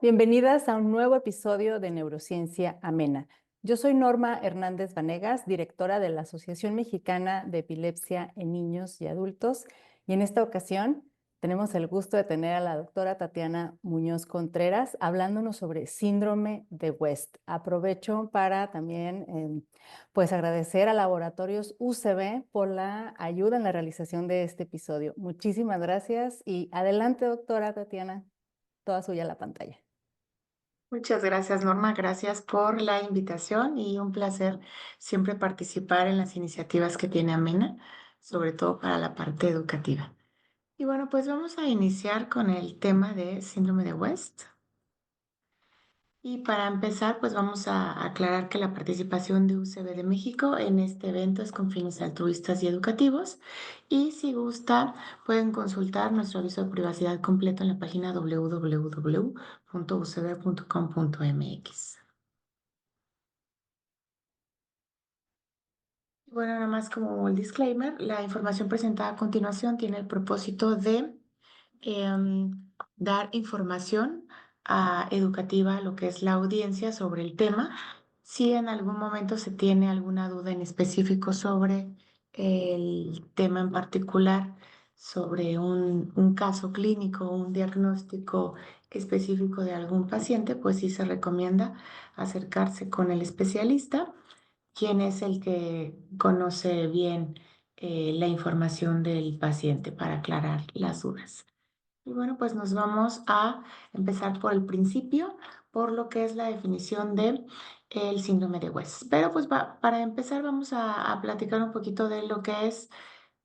bienvenidas a un nuevo episodio de Neurociencia Amena. Yo soy Norma Hernández Vanegas, directora de la Asociación Mexicana de Epilepsia en Niños y Adultos, y en esta ocasión tenemos el gusto de tener a la doctora Tatiana Muñoz Contreras hablándonos sobre síndrome de West. Aprovecho para también pues agradecer a Laboratorios UCB por la ayuda en la realización de este episodio. Muchísimas gracias y adelante, doctora Tatiana, toda suya la pantalla. Muchas gracias, Norma. Gracias por la invitación y un placer siempre participar en las iniciativas que tiene Amena, sobre todo para la parte educativa. Y bueno, pues vamos a iniciar con el tema de síndrome de West. Y para empezar, pues vamos a aclarar que la participación de UCB de México en este evento es con fines altruistas y educativos. Y si gusta, pueden consultar nuestro aviso de privacidad completo en la página www.ucb.com.mx. Bueno, nada más como el disclaimer, la información presentada a continuación tiene el propósito de dar información educativa a lo que es la audiencia sobre el tema. Si en algún momento se tiene alguna duda en específico sobre el tema en particular, sobre un caso clínico, un diagnóstico específico de algún paciente, pues sí se recomienda acercarse con el especialista, quien es el que conoce bien la información del paciente para aclarar las dudas. Y bueno, pues nos vamos a empezar por el principio, por lo que es la definición de el síndrome de West. Pero pues para empezar vamos a platicar un poquito de lo que es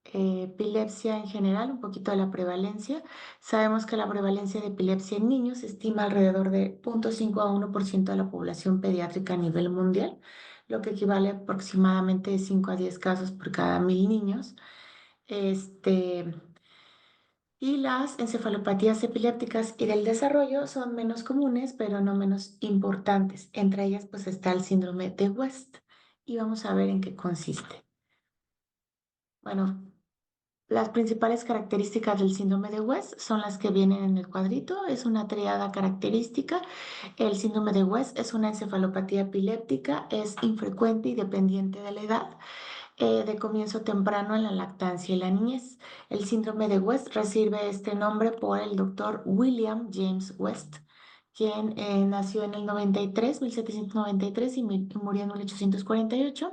epilepsia en general, un poquito de la prevalencia. Sabemos que la prevalencia de epilepsia en niños se estima alrededor de 0,5 a 1% de la población pediátrica a nivel mundial, lo que equivale a aproximadamente 5 a 10 casos por cada 1.000 niños. Este, y las encefalopatías epilépticas y del desarrollo son menos comunes, pero no menos importantes. Entre ellas, pues está el síndrome de West. Y vamos a ver en qué consiste. Bueno, las principales características del síndrome de West son las que vienen en el cuadrito. Es una triada característica. El síndrome de West es una encefalopatía epiléptica, es infrecuente y dependiente de la edad, de comienzo temprano en la lactancia y la niñez. El síndrome de West recibe este nombre por el doctor William James West, quien nació en el 1793 y murió en 1848.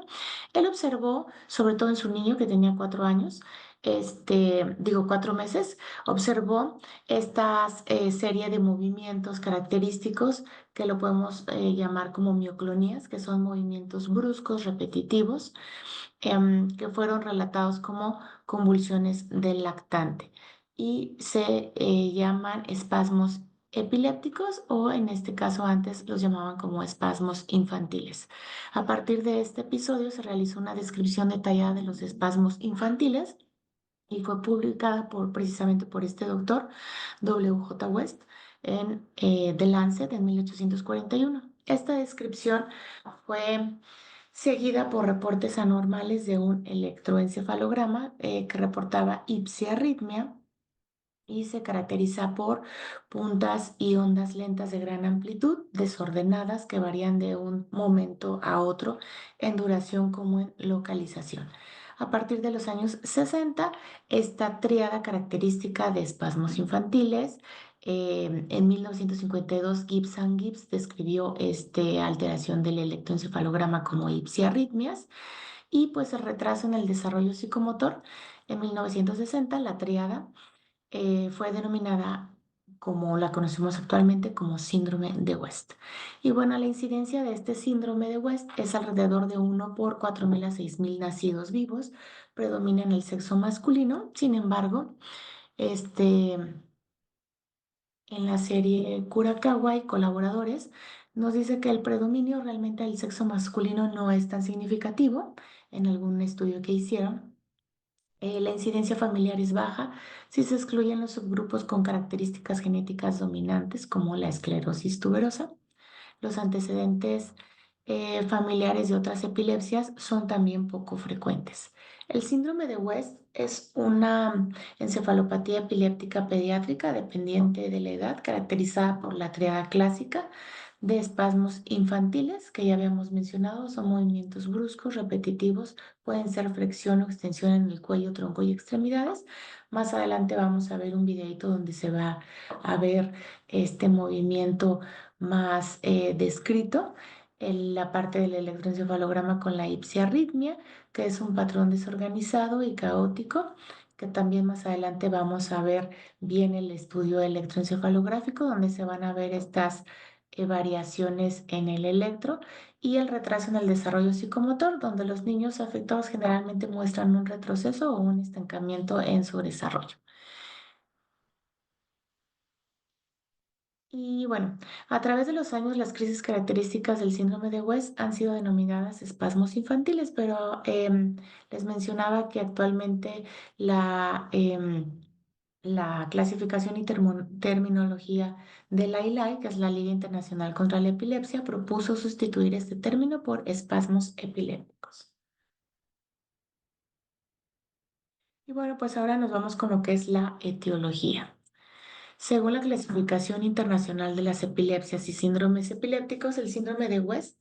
Él observó, sobre todo en su niño que tenía 4 años, 4 meses, observó esta serie de movimientos característicos que lo podemos llamar como mioclonías, que son movimientos bruscos, repetitivos, que fueron relatados como convulsiones del lactante y se llaman espasmos epilépticos, o en este caso antes los llamaban como espasmos infantiles. A partir de este episodio se realizó una descripción detallada de los espasmos infantiles y fue publicada precisamente por este doctor W. J. West en The Lancet en 1841. Esta descripción fue seguida por reportes anormales de un electroencefalograma que reportaba ipsiarritmia y se caracteriza por puntas y ondas lentas de gran amplitud, desordenadas, que varían de un momento a otro en duración como en localización. A partir de los años 60, esta tríada característica de espasmos infantiles, en 1952 Gibbs describió esta alteración del electroencefalograma como ipsiarritmias, y pues el retraso en el desarrollo psicomotor. En 1960 la tríada fue denominada, como la conocemos actualmente, como síndrome de West. Y bueno, la incidencia de este síndrome de West es alrededor de 1 por 4.000 a 6.000 nacidos vivos. Predomina en el sexo masculino. Sin embargo, en la serie Kurakawa y colaboradores nos dice que el predominio realmente del sexo masculino no es tan significativo en algún estudio que hicieron. La incidencia familiar es baja si se excluyen los subgrupos con características genéticas dominantes como la esclerosis tuberosa. Los antecedentes familiares de otras epilepsias son también poco frecuentes. El síndrome de West es una encefalopatía epiléptica pediátrica dependiente de la edad, caracterizada por la triada clásica de espasmos infantiles, que ya habíamos mencionado, son movimientos bruscos, repetitivos, pueden ser flexión o extensión en el cuello, tronco y extremidades. Más adelante vamos a ver un videito donde se va a ver este movimiento más descrito en la parte del electroencefalograma con la ipsiarritmia, que es un patrón desorganizado y caótico, que también más adelante vamos a ver bien el estudio electroencefalográfico, donde se van a ver estas variaciones en el electro y el retraso en el desarrollo psicomotor, donde los niños afectados generalmente muestran un retroceso o un estancamiento en su desarrollo. Y bueno, a través de los años, las crisis características del síndrome de West han sido denominadas espasmos infantiles, pero les mencionaba que actualmente la clasificación y terminología de la ILAI, que es la Liga Internacional contra la Epilepsia, propuso sustituir este término por espasmos epilépticos. Y bueno, pues ahora nos vamos con lo que es la etiología. Según la clasificación internacional de las epilepsias y síndromes epilépticos, el síndrome de West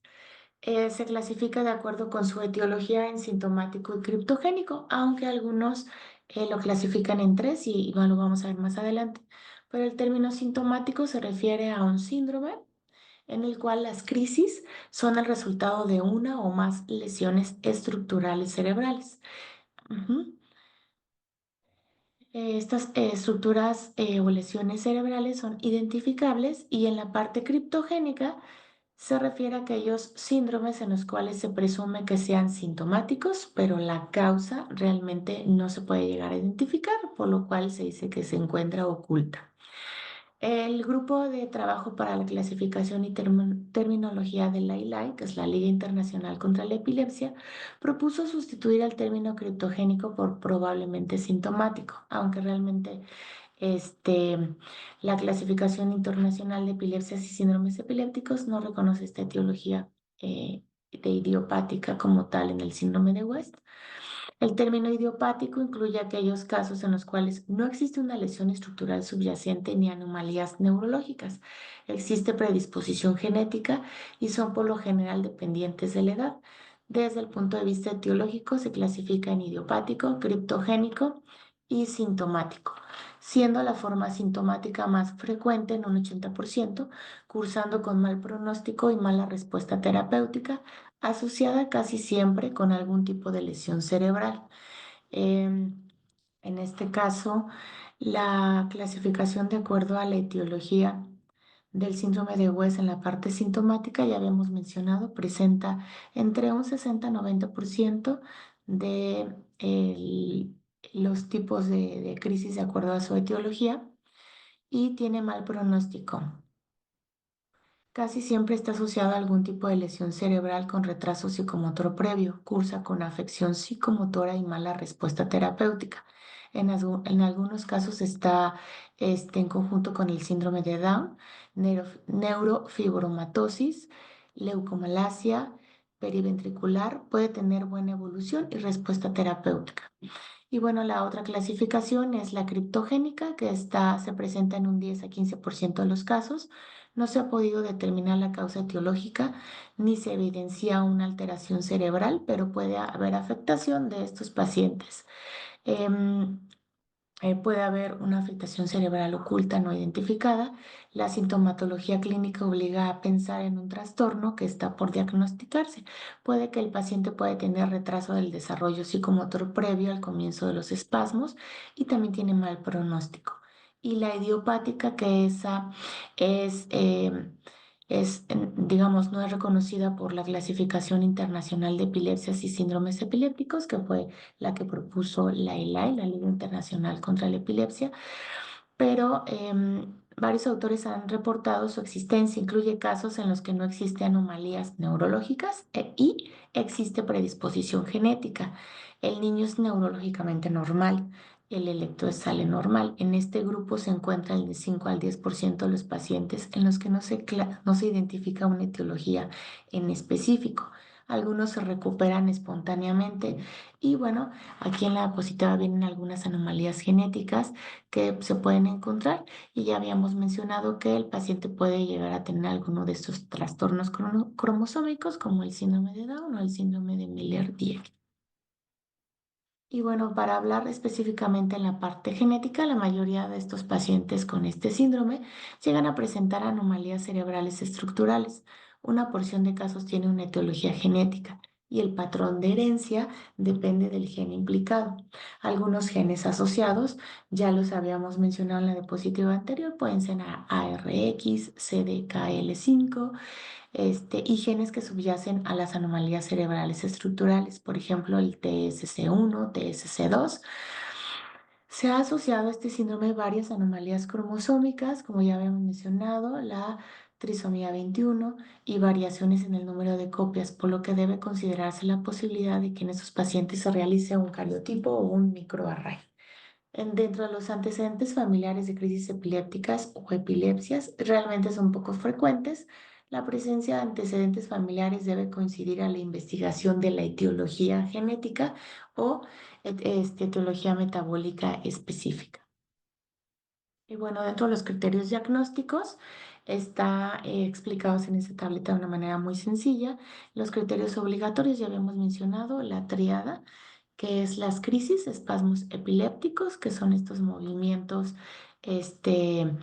se clasifica de acuerdo con su etiología en sintomático y criptogénico, aunque algunos lo clasifican en tres y no lo vamos a ver más adelante. Pero el término sintomático se refiere a un síndrome en el cual las crisis son el resultado de una o más lesiones estructurales cerebrales. Ujú. Estas estructuras o lesiones cerebrales son identificables y en la parte criptogénica se refiere a aquellos síndromes en los cuales se presume que sean sintomáticos, pero la causa realmente no se puede llegar a identificar, por lo cual se dice que se encuentra oculta. El grupo de trabajo para la clasificación y terminología de la ILAI, que es la Liga Internacional contra la Epilepsia, propuso sustituir al término criptogénico por probablemente sintomático, aunque realmente este, la clasificación internacional de epilepsias y síndromes epilépticos no reconoce esta etiología de idiopática como tal en el síndrome de West. El término idiopático incluye aquellos casos en los cuales no existe una lesión estructural subyacente ni anomalías neurológicas. Existe predisposición genética y son por lo general dependientes de la edad. Desde el punto de vista etiológico se clasifica en idiopático, criptogénico y sintomático, siendo la forma sintomática más frecuente en un 80%, cursando con mal pronóstico y mala respuesta terapéutica, asociada casi siempre con algún tipo de lesión cerebral. Em, en este caso, la clasificación de acuerdo a la etiología del síndrome de West en la parte sintomática, ya habíamos mencionado, presenta entre un 60-90% de los tipos de crisis de acuerdo a su etiología y tiene mal pronóstico. Casi siempre está asociado a algún tipo de lesión cerebral con retraso psicomotor previo, cursa con afección psicomotora y mala respuesta terapéutica. En algunos casos está en conjunto con el síndrome de Down, neurofibromatosis, leucomalacia periventricular, puede tener buena evolución y respuesta terapéutica. Y bueno, la otra clasificación es la criptogénica, que se presenta en un 10 a 15% de los casos. No se ha podido determinar la causa etiológica ni se evidencia una alteración cerebral, pero puede haber afectación de estos pacientes. Em, Puede haber una afectación cerebral oculta no identificada. La sintomatología clínica obliga a pensar en un trastorno que está por diagnosticarse. Puede que el paciente pueda tener retraso del desarrollo psicomotor previo al comienzo de los espasmos y también tiene mal pronóstico. Y la idiopática, que esa es, digamos, no es reconocida por la Clasificación Internacional de Epilepsias y Síndromes Epilépticos, que fue la que propuso la ILAI, la Liga Internacional contra la Epilepsia, pero varios autores han reportado su existencia. Incluye casos en los que no existe anomalías neurológicas y existe predisposición genética. El niño es neurológicamente normal. el electro sale normal. En este grupo se encuentra el de 5 al 10% de los pacientes en los que no se identifica una etiología en específico. Algunos se recuperan espontáneamente y bueno, aquí en la diapositiva vienen algunas anomalías genéticas que se pueden encontrar y ya habíamos mencionado que el paciente puede llegar a tener alguno de estos trastornos cromosómicos como el síndrome de Down o el síndrome de Miller-Dieck. Y bueno, para hablar específicamente en la parte genética, la mayoría de estos pacientes con este síndrome llegan a presentar anomalías cerebrales estructurales. Una porción de casos tiene una etiología genética y el patrón de herencia depende del gen implicado. Algunos genes asociados, ya los habíamos mencionado en la diapositiva anterior, pueden ser ARX, CDKL5, y genes que subyacen a las anomalías cerebrales estructurales, por ejemplo, el TSC1, TSC2. Se ha asociado a este síndrome varias anomalías cromosómicas, como ya habíamos mencionado, la trisomía 21 y variaciones en el número de copias, por lo que debe considerarse la posibilidad de que en esos pacientes se realice un cariotipo o un microarray. Dentro de los antecedentes familiares de crisis epilépticas o epilepsias, realmente son poco frecuentes. La presencia de antecedentes familiares debe coincidir a la investigación de la etiología genética o etiología metabólica específica. Y bueno, dentro de los criterios diagnósticos está explicados en esta tableta de una manera muy sencilla. Los criterios obligatorios ya habíamos mencionado, la triada, que es las crisis, espasmos epilépticos, que son estos movimientos este,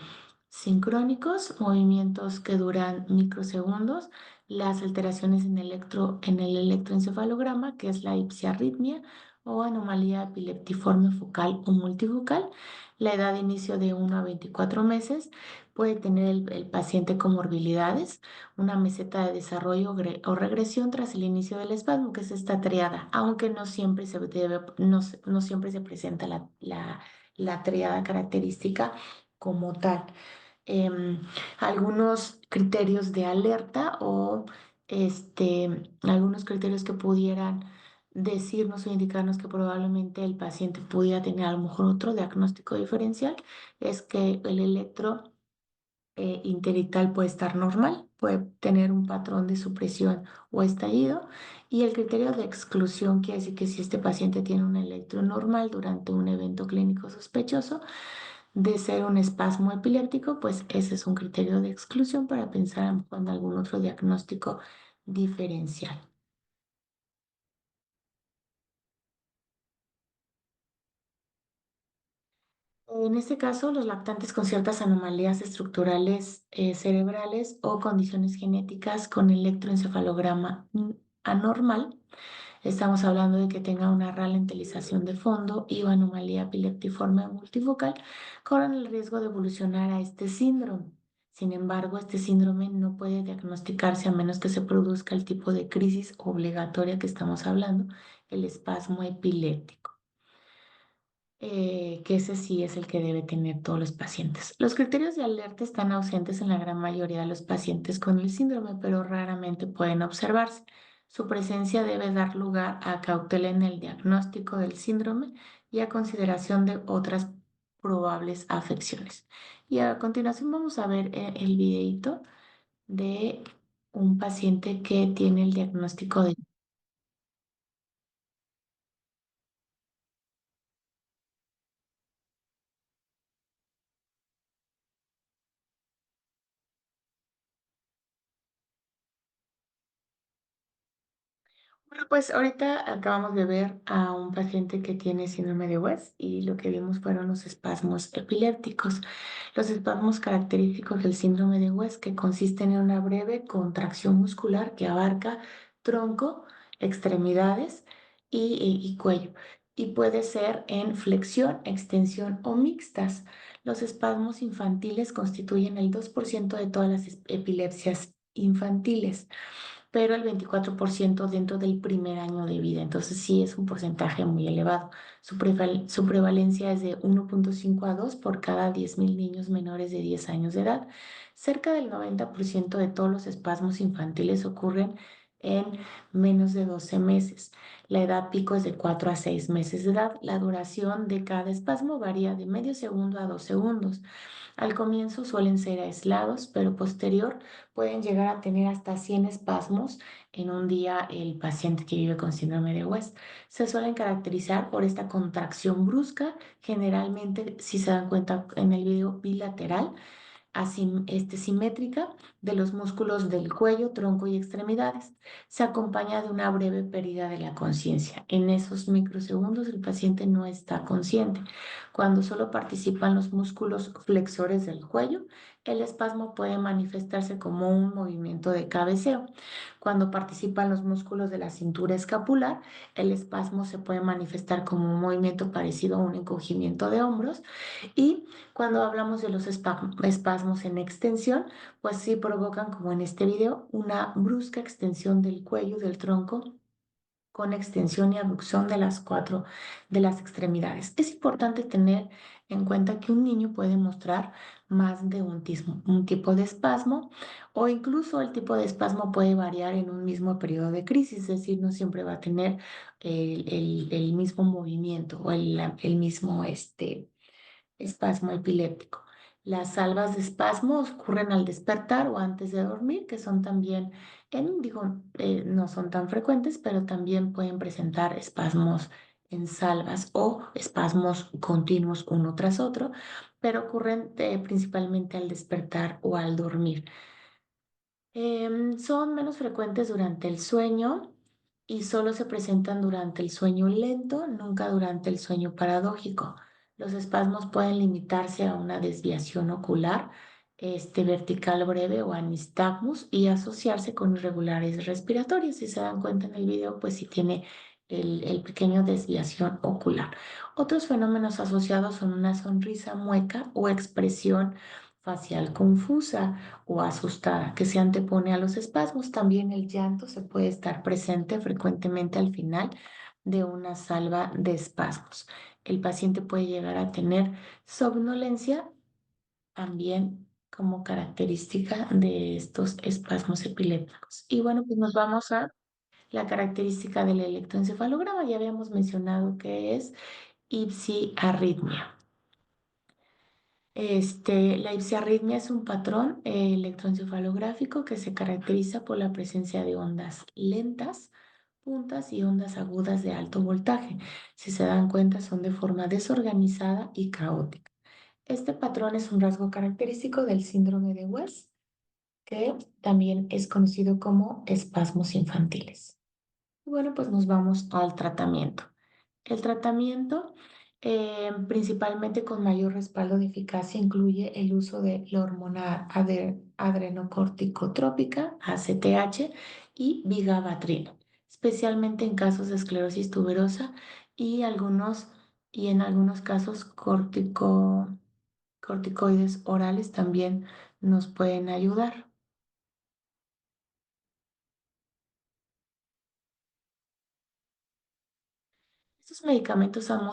sincrónicos, movimientos que duran microsegundos, las alteraciones en el electroencefalograma, que es la ipsiarritmia o anomalía epileptiforme focal o multifocal, la edad de inicio de 1 a 24 meses, puede tener el paciente comorbilidades, una meseta de desarrollo o regresión tras el inicio del espasmo, que es esta triada, aunque no siempre se presenta la triada característica como tal. Em, Algunos criterios de alerta o algunos criterios que pudieran decirnos o indicarnos que probablemente el paciente pudiera tener a lo mejor otro diagnóstico diferencial es que el electro interictal puede estar normal, puede tener un patrón de supresión o estallido. Y el criterio de exclusión quiere decir que si este paciente tiene un electro normal durante un evento clínico sospechoso de ser un espasmo epiléptico, pues ese es un criterio de exclusión para pensar a lo mejor en algún otro diagnóstico diferencial. En este caso, los lactantes con ciertas anomalías estructurales cerebrales o condiciones genéticas con electroencefalograma anormal, estamos hablando de que tenga una ralentización de fondo y o anomalía epileptiforme multifocal, corren el riesgo de evolucionar a este síndrome. Sin embargo, este síndrome no puede diagnosticarse a menos que se produzca el tipo de crisis obligatoria que estamos hablando, el espasmo epiléptico, que ese sí es el que debe tener todos los pacientes. Los criterios de alerta están ausentes en la gran mayoría de los pacientes con el síndrome, pero raramente pueden observarse. Su presencia debe dar lugar a cautela en el diagnóstico del síndrome y a consideración de otras probables afecciones. Y a continuación vamos a ver el videíto de un paciente que tiene el diagnóstico de... Bueno, pues ahorita acabamos de ver a un paciente que tiene síndrome de West y lo que vimos fueron los espasmos epilépticos. Los espasmos característicos del síndrome de West que consisten en una breve contracción muscular que abarca tronco, extremidades y cuello. Y puede ser en flexión, extensión o mixtas. Los espasmos infantiles constituyen el 2% de todas las epilepsias infantiles, pero el 24% dentro del primer año de vida. Entonces sí es un porcentaje muy elevado. Su prevalencia es de 1,5 a 2 por cada 10.000 niños menores de 10 años de edad. Cerca del 90% de todos los espasmos infantiles ocurren en menos de 12 meses. La edad pico es de 4 a 6 meses de edad. La duración de cada espasmo varía de medio segundo a 2 segundos. Al comienzo suelen ser aislados, pero posterior pueden llegar a tener hasta 100 espasmos en un día el paciente que vive con síndrome de West. Se suelen caracterizar por esta contracción brusca, generalmente, si se dan cuenta en el video, bilateral, simétrica de los músculos del cuello, tronco y extremidades. Se acompaña de una breve pérdida de la conciencia. En esos microsegundos el paciente no está consciente. Cuando solo participan los músculos flexores del cuello, el espasmo puede manifestarse como un movimiento de cabeceo. Cuando participan los músculos de la cintura escapular, el espasmo se puede manifestar como un movimiento parecido a un encogimiento de hombros. Y cuando hablamos de los espasmos en extensión, pues sí provocan, como en este video, una brusca extensión del cuello, del tronco, con extensión y abducción de las cuatro de las extremidades. Es importante tener en cuenta que un niño puede mostrar más de un tipo de espasmo, o incluso el tipo de espasmo puede variar en un mismo periodo de crisis, es decir, no siempre va a tener el mismo movimiento o el mismo espasmo epiléptico. Las salvas de espasmo ocurren al despertar o antes de dormir, que son también, no son tan frecuentes, pero también pueden presentar espasmos en salvas o espasmos continuos uno tras otro, pero ocurren principalmente al despertar o al dormir. Son menos frecuentes durante el sueño y solo se presentan durante el sueño lento, nunca durante el sueño paradójico. Los espasmos pueden limitarse a una desviación ocular, vertical breve o anistagmus, y asociarse con irregulares respiratorias. Si se dan cuenta en el video, pues sí tiene el pequeño desviación ocular. Otros fenómenos asociados son una sonrisa mueca o expresión facial confusa o asustada que se antepone a los espasmos. También el llanto se puede estar presente frecuentemente al final de una salva de espasmos. El paciente puede llegar a tener somnolencia también como característica de estos espasmos epilépticos. Y bueno, pues nos vamos a la característica del electroencefalograma. Ya habíamos mencionado que es ipsiarritmia. La ipsiarritmia es un patrón electroencefalográfico que se caracteriza por la presencia de ondas lentas, puntas y ondas agudas de alto voltaje. Si se dan cuenta, son de forma desorganizada y caótica. Este patrón es un rasgo característico del síndrome de West, que también es conocido como espasmos infantiles. Bueno, pues nos vamos al tratamiento. El tratamiento, principalmente con mayor respaldo de eficacia, incluye el uso de la hormona adrenocorticotrópica, ACTH, y vigabatrin, especialmente en casos de esclerosis tuberosa y, en algunos casos corticoides orales también nos pueden ayudar. Estos medicamentos han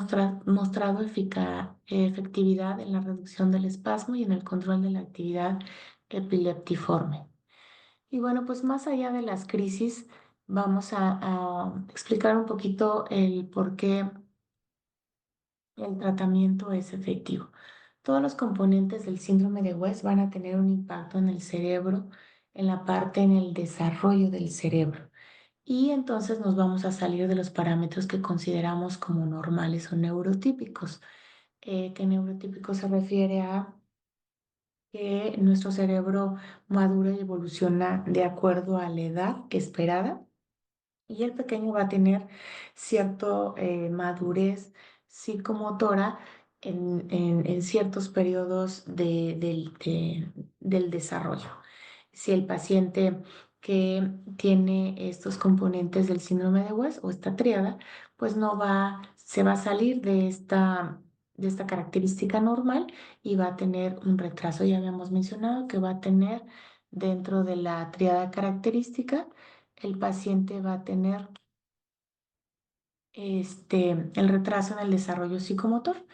mostrado efectividad en la reducción del espasmo y en el control de la actividad epileptiforme. Y bueno, pues más allá de las crisis, vamos a explicar un poquito el por qué el tratamiento es efectivo. Todos los componentes del síndrome de West van a tener un impacto en el cerebro, en el desarrollo del cerebro. Y entonces nos vamos a salir de los parámetros que consideramos como normales o neurotípicos. Que neurotípico se refiere a que nuestro cerebro madura y evoluciona de acuerdo a la edad esperada, y el pequeño va a tener cierta madurez psicomotora en ciertos periodos del desarrollo. Si el paciente que tiene estos componentes del síndrome de West o esta tríada, pues se va a salir de esta característica normal y va a tener un retraso. Ya habíamos mencionado que va a tener, dentro de la tríada característica, el paciente va a tener el retraso en el desarrollo psicomotor,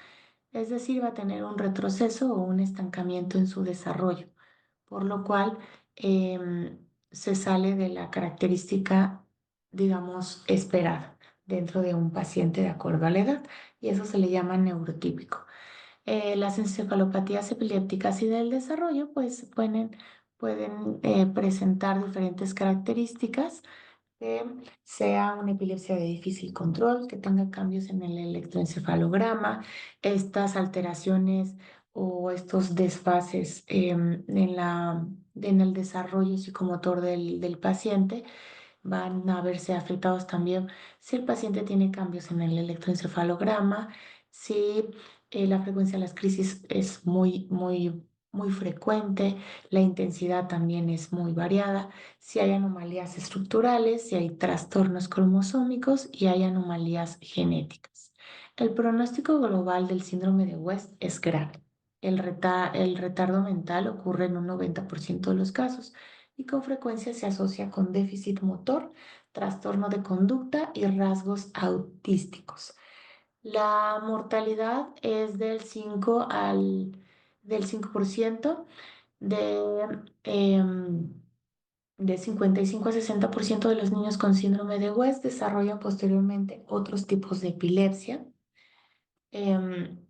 es decir, va a tener un retroceso o un estancamiento en su desarrollo, por lo cual em, se sale de la característica, digamos, esperada dentro de un paciente de acuerdo a la edad, y eso se le llama neurotípico. Las encefalopatías epilépticas y del desarrollo, pues pueden presentar diferentes características, que sea una epilepsia de difícil control, que tenga cambios en el electroencefalograma, estas alteraciones o estos desfases en el desarrollo psicomotor del paciente van a verse afectados también si el paciente tiene cambios en el electroencefalograma, si la frecuencia de las crisis es muy frecuente, la intensidad también es muy variada, si hay anomalías estructurales, si hay trastornos cromosómicos y hay anomalías genéticas. El pronóstico global del síndrome de West es grave. El retardo mental ocurre en un 90% de los casos y con frecuencia se asocia con déficit motor, trastorno de conducta y rasgos autísticos. La mortalidad es del 5%, em, de 55 a 60% de los niños con síndrome de West desarrollan posteriormente otros tipos de epilepsia. Em,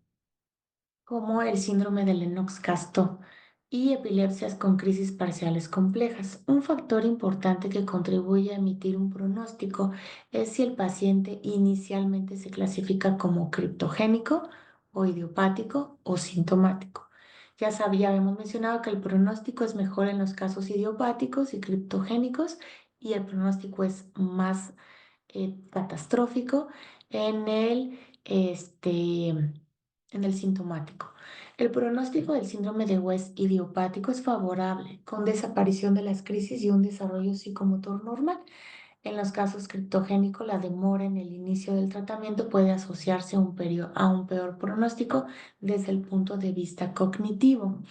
como el síndrome de Lennox-Gastaut y epilepsias con crisis parciales complejas. Un factor importante que contribuye a emitir un pronóstico es si el paciente inicialmente se clasifica como criptogénico o idiopático o sintomático. Ya habíamos mencionado que el pronóstico es mejor en los casos idiopáticos y criptogénicos, y el pronóstico es más catastrófico en en el sintomático. El pronóstico del síndrome de West idiopático es favorable, con desaparición de las crisis y un desarrollo psicomotor normal. En los casos criptogénicos, la demora en el inicio del tratamiento puede asociarse a un peor pronóstico desde el punto de vista cognitivo.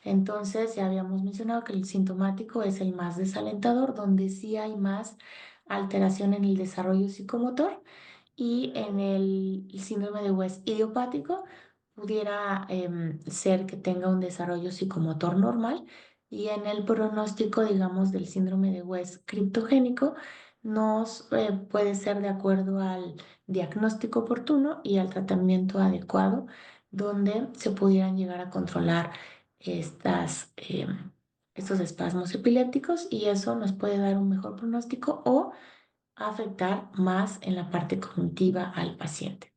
Entonces, ya habíamos mencionado que el sintomático es el más desalentador, donde sí hay más alteración en el desarrollo psicomotor, y en el síndrome de West idiopático pudiera ser que tenga un desarrollo psicomotor normal, y en el pronóstico, digamos, del síndrome de West criptogénico nos puede ser de acuerdo al diagnóstico oportuno y al tratamiento adecuado, donde se pudieran llegar a controlar estos espasmos epilépticos, y eso nos puede dar un mejor pronóstico o afectar más en la parte cognitiva al paciente.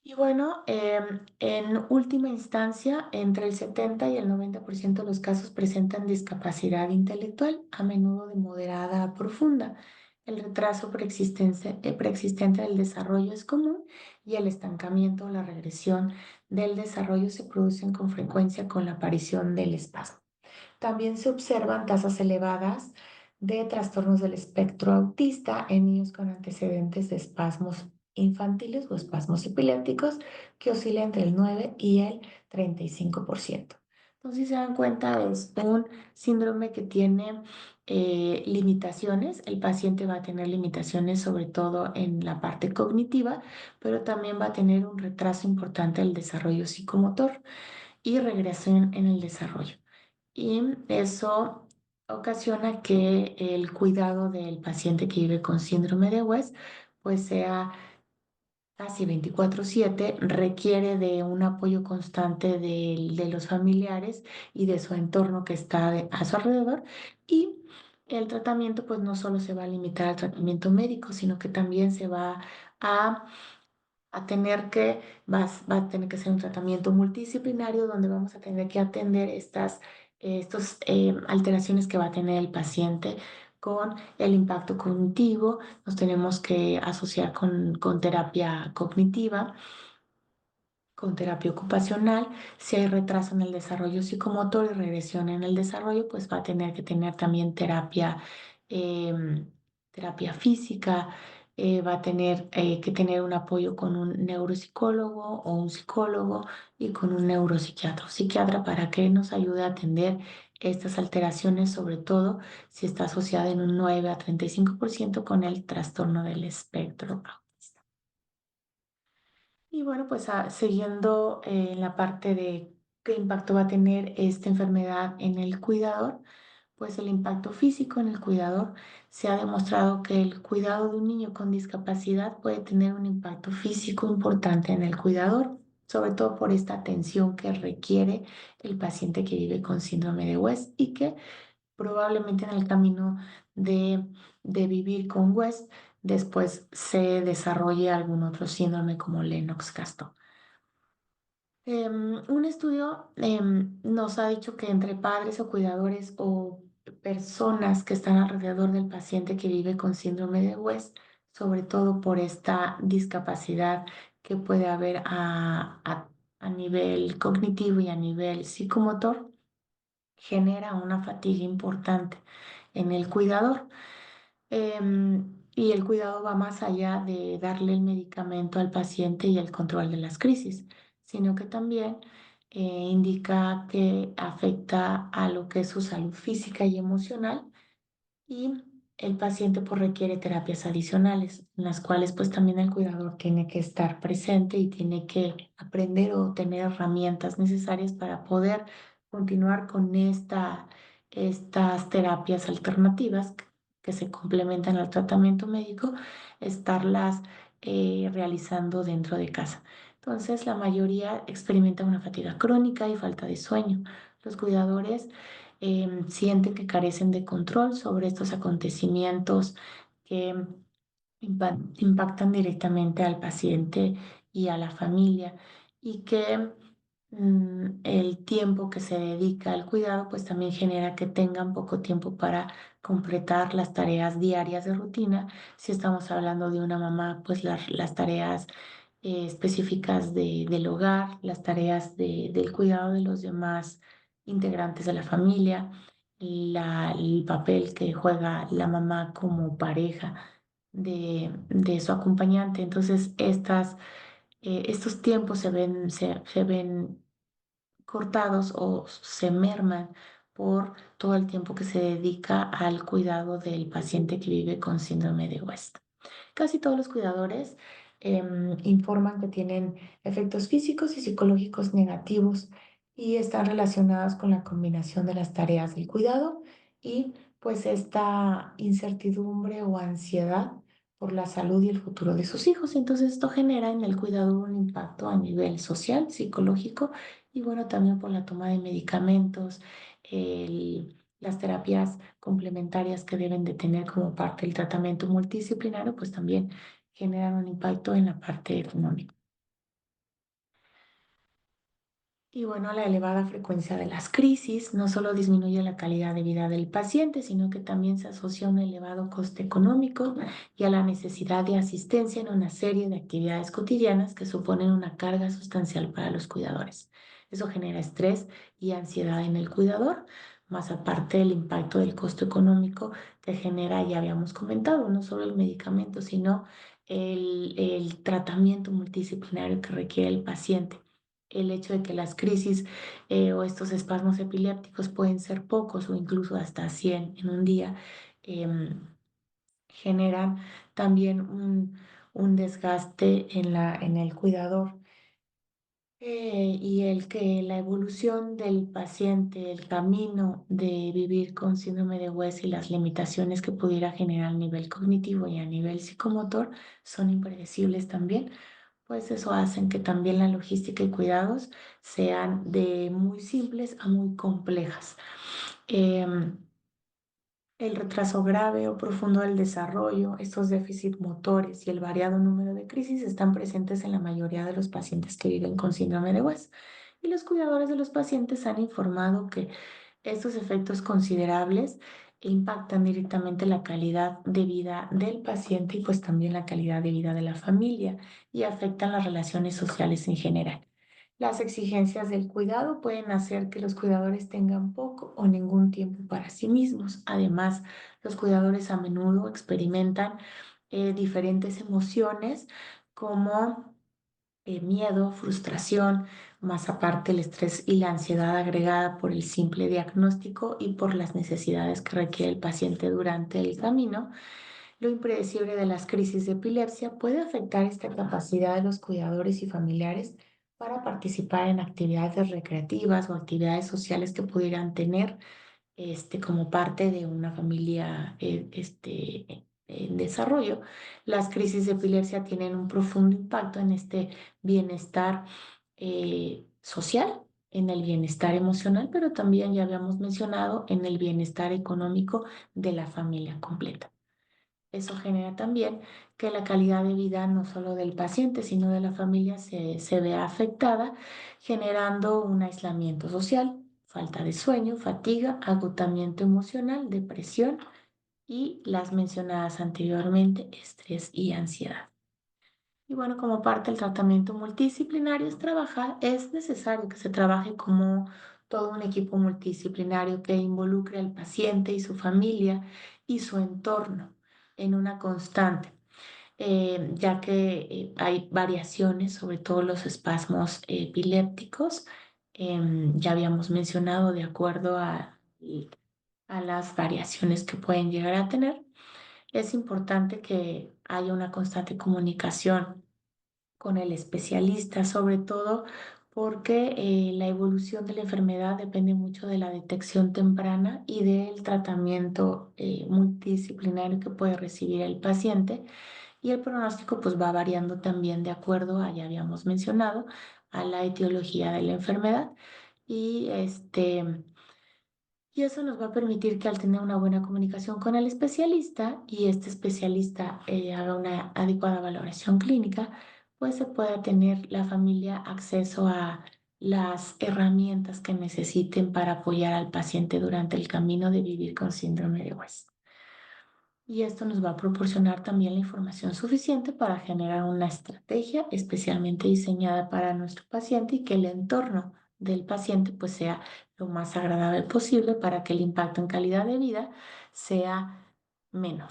Y bueno, en última instancia, entre el 70 y el 90% de los casos presentan discapacidad intelectual, a menudo de moderada a profunda. El retraso preexistente del desarrollo es común, y el estancamiento o la regresión del desarrollo se producen con frecuencia con la aparición del espasmo. También se observan tasas elevadas de trastornos del espectro autista en niños con antecedentes de espasmos infantiles o espasmos epilépticos, que oscila entre el 9 y el 35%. Entonces, si se dan cuenta, es un síndrome que tiene limitaciones. El paciente va a tener limitaciones sobre todo en la parte cognitiva, pero también va a tener un retraso importante del desarrollo psicomotor y regresión en el desarrollo. Y eso ocasiona que el cuidado del paciente que vive con síndrome de West pues sea casi 24/7, requiere de un apoyo constante de los familiares y de su entorno que está a su alrededor. Y el tratamiento pues no solo se va a limitar al tratamiento médico, sino que también se va a va a tener que ser un tratamiento multidisciplinario, donde vamos a tener que atender estas alteraciones que va a tener el paciente con el impacto cognitivo. Nos tenemos que asociar con terapia cognitiva, con terapia ocupacional. Si hay retraso en el desarrollo psicomotor y regresión en el desarrollo, pues va a tener que tener también terapia física. Va a tener que tener un apoyo con un neuropsicólogo o un psicólogo, y con un neuropsiquiatra o psiquiatra, para que nos ayude a atender estas alteraciones, sobre todo si está asociada en un 9 a 35% con el trastorno del espectro autista. Y bueno, pues siguiendo en la parte de ¿Qué impacto va a tener esta enfermedad en el cuidador? Pues el impacto físico en el cuidador. Se ha demostrado que el cuidado de un niño con discapacidad puede tener un impacto físico importante en el cuidador, sobre todo por esta atención que requiere el paciente que vive con síndrome de West y que probablemente en el camino de vivir con West después se desarrolle algún otro síndrome como Lennox-Gastaut. Un estudio nos ha dicho que entre padres o cuidadores o personas que están alrededor del paciente que vive con síndrome de West, sobre todo por esta discapacidad que puede haber a nivel cognitivo y a nivel psicomotor, genera una fatiga importante en el cuidador. Y el cuidado va más allá de darle el medicamento al paciente y el control de las crisis, sino que también indica que afecta a lo que es su salud física y emocional y el paciente pues requiere terapias adicionales, en las cuales pues también el cuidador tiene que estar presente y tiene que aprender o tener herramientas necesarias para poder continuar con estas terapias alternativas que se complementan al tratamiento médico, estarlas realizando dentro de casa. Entonces, la mayoría experimenta una fatiga crónica y falta de sueño. Los cuidadores sienten que carecen de control sobre estos acontecimientos que impactan directamente al paciente y a la familia y que el tiempo que se dedica al cuidado pues también genera que tengan poco tiempo para completar las tareas diarias de rutina. Si estamos hablando de una mamá, pues las tareas específicas del hogar, las tareas del cuidado de los demás integrantes de la familia, el papel que juega la mamá como pareja de su acompañante. Entonces, estos tiempos se ven cortados o se merman por todo el tiempo que se dedica al cuidado del paciente que vive con síndrome de West. Casi todos los cuidadores informan que tienen efectos físicos y psicológicos negativos y están relacionados con la combinación de las tareas del cuidado y pues esta incertidumbre o ansiedad por la salud y el futuro de sus hijos. Entonces esto genera en el cuidador un impacto a nivel social, psicológico y bueno, también por la toma de medicamentos, las terapias complementarias que deben de tener como parte del tratamiento multidisciplinario, pues también generan un impacto en la parte económica. Y bueno, la elevada frecuencia de las crisis no solo disminuye la calidad de vida del paciente, sino que también se asocia a un elevado coste económico y a la necesidad de asistencia en una serie de actividades cotidianas que suponen una carga sustancial para los cuidadores. Eso genera estrés y ansiedad en el cuidador, más aparte del impacto del costo económico que genera, ya habíamos comentado, no solo el medicamento, sino el tratamiento multidisciplinario que requiere el paciente. El hecho de que las crisis o estos espasmos epilépticos pueden ser pocos o incluso hasta 100 en un día, em, generan también un desgaste en el cuidador. Y el que la evolución del paciente, el camino de vivir con síndrome de West y las limitaciones que pudiera generar a nivel cognitivo y a nivel psicomotor son impredecibles también, pues eso hacen que también la logística y cuidados sean de muy simples a muy complejas. Em, el retraso grave o profundo del desarrollo, estos déficits motores y el variado número de crisis están presentes en la mayoría de los pacientes que viven con síndrome de West. Y los cuidadores de los pacientes han informado que estos efectos considerables impactan directamente la calidad de vida del paciente y pues también la calidad de vida de la familia y afectan las relaciones sociales en general. Las exigencias del cuidado pueden hacer que los cuidadores tengan poco o ningún tiempo para sí mismos. Además, los cuidadores a menudo experimentan diferentes emociones como miedo, frustración, más aparte el estrés y la ansiedad agregada por el simple diagnóstico y por las necesidades que requiere el paciente durante el camino. Lo impredecible de las crisis de epilepsia puede afectar esta capacidad de los cuidadores y familiares para participar en actividades recreativas o actividades sociales que pudieran tener como parte de una familia en desarrollo. Las crisis de epilepsia tienen un profundo impacto en este bienestar social, en el bienestar emocional, pero también ya habíamos mencionado en el bienestar económico de la familia completa. Eso genera también que la calidad de vida no solo del paciente, sino de la familia se vea afectada, generando un aislamiento social, falta de sueño, fatiga, agotamiento emocional, depresión y las mencionadas anteriormente, estrés y ansiedad. Y bueno, como parte del tratamiento multidisciplinario es necesario que se trabaje como todo un equipo multidisciplinario que involucre al paciente y su familia y su entorno en una constante, ya que hay variaciones, sobre todo los espasmos epilépticos. Ya habíamos mencionado de acuerdo a las variaciones que pueden llegar a tener. Es importante que haya una constante comunicación con el especialista, sobre todo porque la evolución de la enfermedad depende mucho de la detección temprana y del tratamiento multidisciplinario que puede recibir el paciente. Y el pronóstico pues va variando también de acuerdo a, ya habíamos mencionado, a la etiología de la enfermedad. Y y eso nos va a permitir que al tener una buena comunicación con el especialista y este especialista haga una adecuada valoración clínica, pues se pueda tener la familia acceso a las herramientas que necesiten para apoyar al paciente durante el camino de vivir con síndrome de West. Y esto nos va a proporcionar también la información suficiente para generar una estrategia especialmente diseñada para nuestro paciente y que el entorno del paciente pues sea lo más agradable posible para que el impacto en calidad de vida sea menor.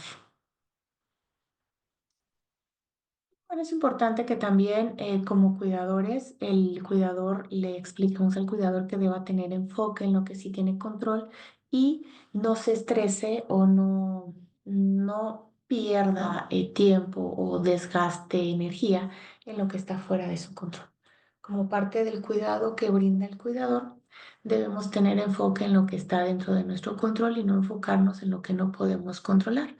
Bueno, es importante que también como cuidadores, el cuidador le expliquemos al cuidador que deba tener enfoque en lo que sí tiene control y no se estrese o no pierda tiempo o desgaste energía en lo que está fuera de su control. Como parte del cuidado que brinda el cuidador, debemos tener enfoque en lo que está dentro de nuestro control y no enfocarnos en lo que no podemos controlar,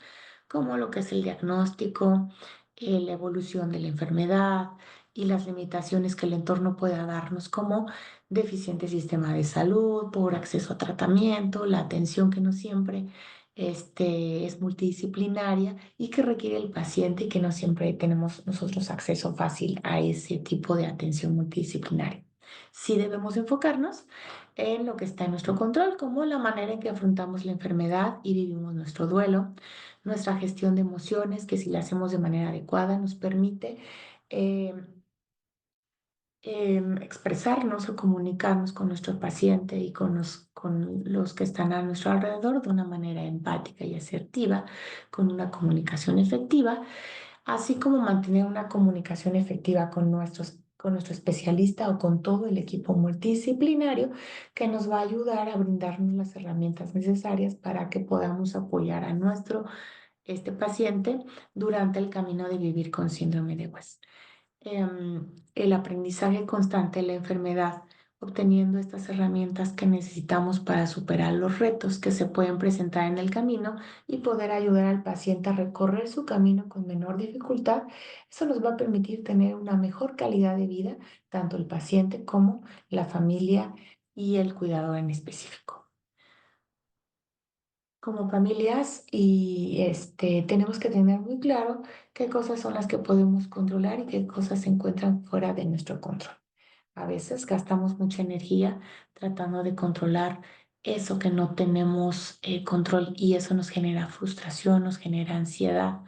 como lo que es el diagnóstico, la evolución de la enfermedad y las limitaciones que el entorno pueda darnos, como deficiente sistema de salud, pobre acceso a tratamiento, la atención que no siempre es multidisciplinaria y que requiere el paciente y que no siempre tenemos nosotros acceso fácil a ese tipo de atención multidisciplinaria. Sí debemos enfocarnos en lo que está en nuestro control, como la manera en que afrontamos la enfermedad y vivimos nuestro duelo, nuestra gestión de emociones, que si la hacemos de manera adecuada nos permite eh, expresarnos o comunicarnos con nuestro paciente y con los que están a nuestro alrededor de una manera empática y asertiva, con una comunicación efectiva, así como mantener una comunicación efectiva con nuestro especialista o con todo el equipo multidisciplinario que nos va a ayudar a brindarnos las herramientas necesarias para que podamos apoyar a nuestro paciente durante el camino de vivir con síndrome de West. El aprendizaje constante de la enfermedad, obteniendo estas herramientas que necesitamos para superar los retos que se pueden presentar en el camino y poder ayudar al paciente a recorrer su camino con menor dificultad. Eso nos va a permitir tener una mejor calidad de vida, tanto el paciente como la familia y el cuidador en específico. Como familias y tenemos que tener muy claro qué cosas son las que podemos controlar y qué cosas se encuentran fuera de nuestro control. A veces gastamos mucha energía tratando de controlar eso que no tenemos control y eso nos genera frustración, nos genera ansiedad.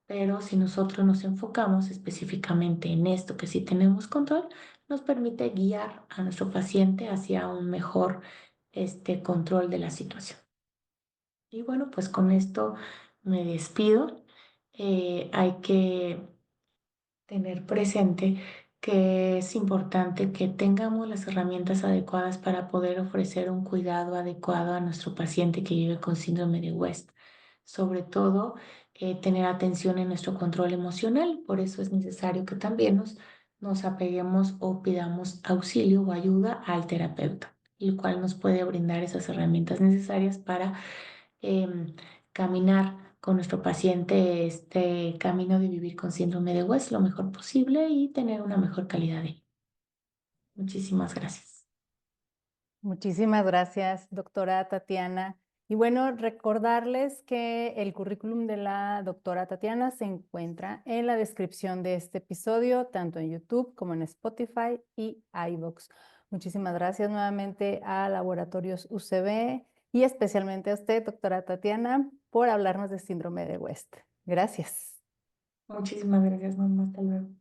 Pero si nosotros nos enfocamos específicamente en esto que sí tenemos control, nos permite guiar a nuestro paciente hacia un mejor control de la situación. Y bueno, pues con esto me despido. Hay que tener presente que es importante que tengamos las herramientas adecuadas para poder ofrecer un cuidado adecuado a nuestro paciente que vive con síndrome de West. Sobre todo, tener atención en nuestro control emocional. Por eso es necesario que también nos apeguemos o pidamos auxilio o ayuda al terapeuta, el cual nos puede brindar esas herramientas necesarias para em, caminar con nuestro paciente este camino de vivir con síndrome de West lo mejor posible y tener una mejor calidad de vida. Muchísimas gracias. Muchísimas gracias, doctora Tatiana. Y bueno, recordarles que el currículum de la doctora Tatiana se encuentra en la descripción de este episodio, tanto en YouTube como en Spotify y iVoox. Muchísimas gracias nuevamente a Laboratorios UCB y especialmente a usted, doctora Tatiana, por hablarnos de síndrome de West. Gracias. Muchísimas gracias, mamá. Hasta luego.